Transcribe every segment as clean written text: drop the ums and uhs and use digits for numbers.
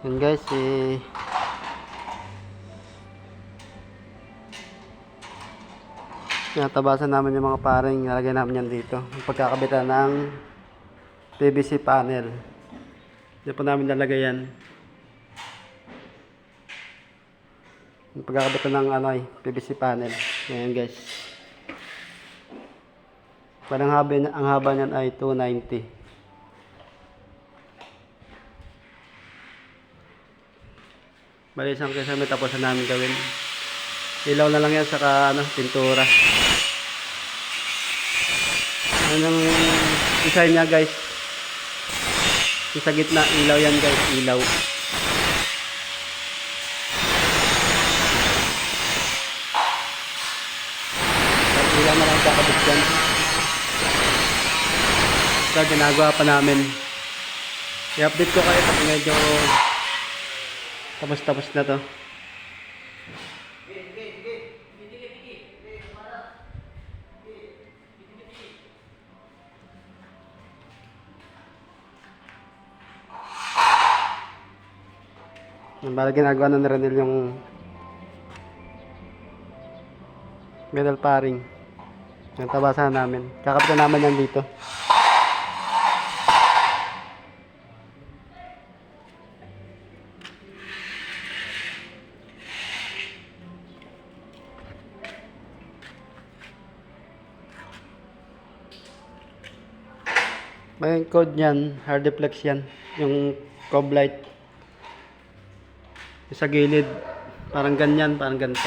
Yun guys, tinatabasan namin yung mga paring nalagay namin yan dito. Yung pagkakabitan ng PVC panel. Dito po namin lalagay yan. Yung pagkakabitan ng PVC panel. Ayan guys. Parang ang haba niyan ay 290. Bali isang kisame tapos na namin gawin. Ilaw na lang yan saka pintura. Anong design niya guys? Yung sa gitna ilaw yan guys, ilaw. Ilaw na lang kakabit dyan. So ginagawa pa namin. I-update ko kayo pag medyo tapos na to. Bala ginagawa na Renel yung metal paring. Yung tabasan namin. Kakapitan naman yan dito. May code niyan, Hardeflex yan. Yung cob light. Yung sa gilid. Parang ganyan, parang ganito.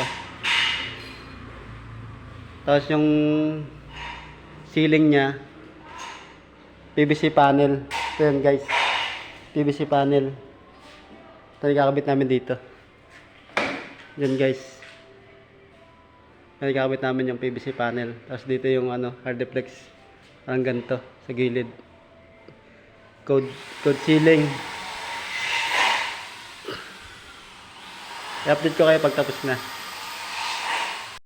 Tapos yung ceiling niya, PVC panel. Ito yan guys. PVC panel. Ito yung kakabit namin dito. Yan guys. Ito yung kakabit namin yung PVC panel. Tapos dito yung Hardeflex. Parang ganito, sa gilid. Code ceiling. I-update ko kayo pag tapos na.